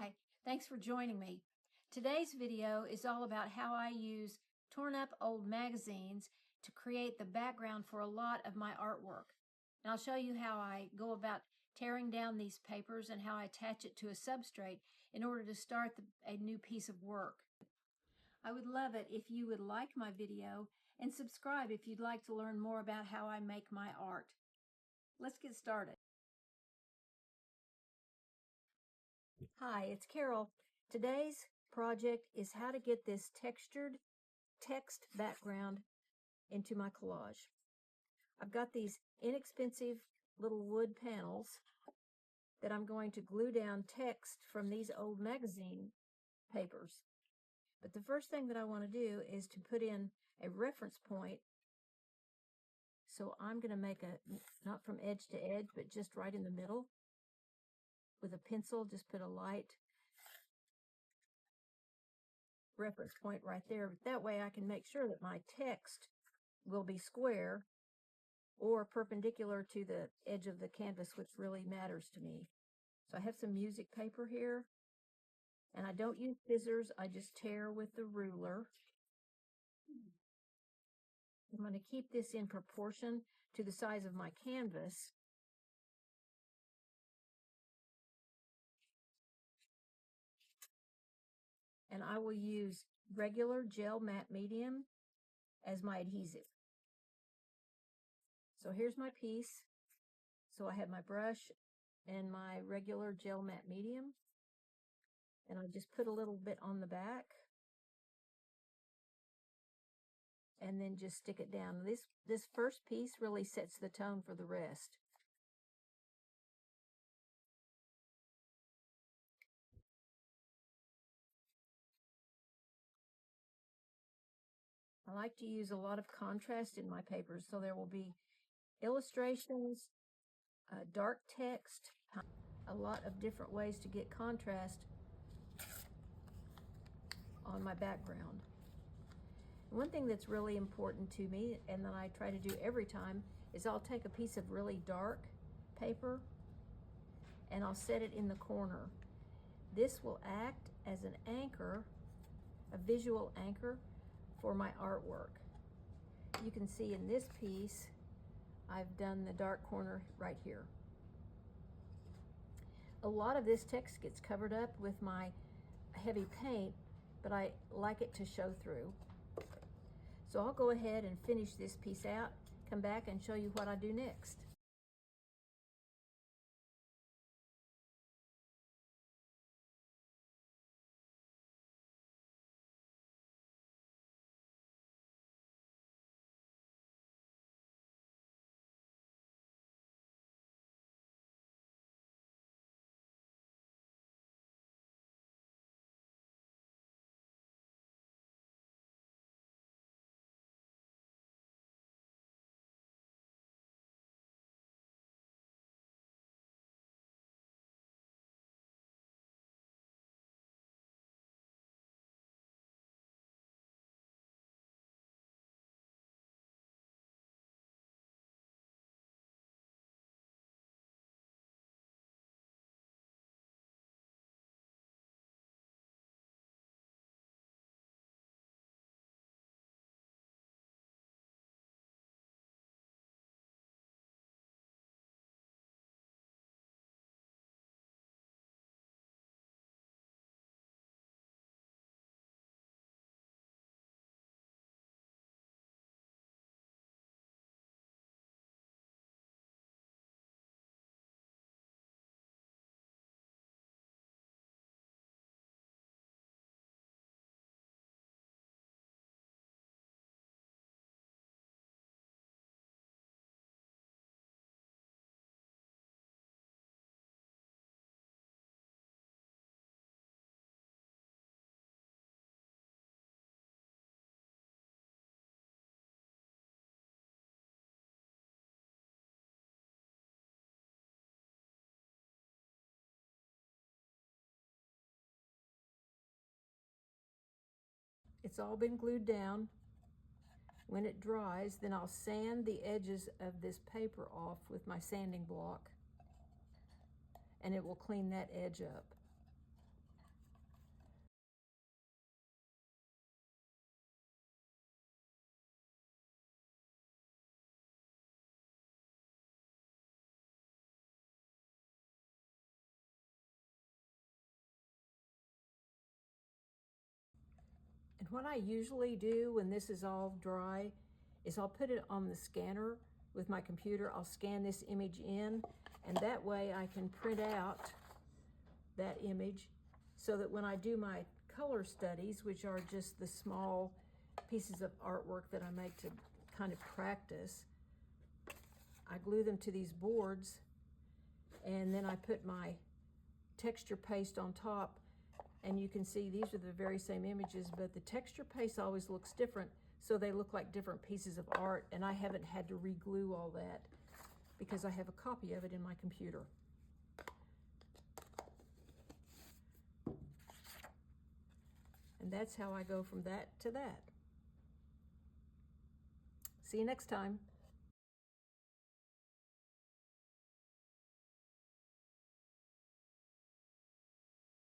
Hi, thanks for joining me. Today's video is all about how I use torn up old magazines to create the background for a lot of my artwork. And I'll show you how I go about tearing down these papers and how I attach it to a substrate in order to start a new piece of work. I would love it if you would like my video and subscribe if you'd like to learn more about how I make my art. Let's get started. Hi, it's Carol. Today's project is how to get this textured text background into my collage. I've got these inexpensive little wood panels that I'm going to glue down text from these old magazine papers. But the first thing that I want to do is to put in a reference point. So I'm going to make a, not from edge to edge, but just right in the middle. With a pencil, just put a light reference point right there. That way I can make sure that my text will be square or perpendicular to the edge of the canvas, which really matters to me. So I have some music paper here, and I don't use scissors, I just tear with the ruler. I'm going to keep this in proportion to the size of my canvas. And I will use regular gel matte medium as my adhesive. So here's my piece. So I have my brush and my regular gel matte medium. And I just put a little bit on the back. And then just stick it down. This first piece really sets the tone for the rest. I like to use a lot of contrast in my papers, so there will be illustrations, dark text, a lot of different ways to get contrast on my background. One thing that's really important to me, and that I try to do every time, is I'll take a piece of really dark paper and I'll set it in the corner. This will act as an anchor, a visual anchor for my artwork. You can see in this piece, I've done the dark corner right here. A lot of this text gets covered up with my heavy paint, but I like it to show through. So I'll go ahead and finish this piece out, come back and show you what I do next. It's all been glued down. When it dries, then I'll sand the edges of this paper off with my sanding block, and it will clean that edge up. what I usually do when this is all dry is I'll put it on the scanner with my computer. I'll scan this image in, and that way I can print out that image so that when I do my color studies, which are just the small pieces of artwork that I make to kind of practice, I glue them to these boards, and then I put my texture paste on top, and you can see these are the very same images, but the texture paste always looks different, so they look like different pieces of art, and I haven't had to re-glue all that because I have a copy of it in my computer. And that's how I go from that to that. See you next time.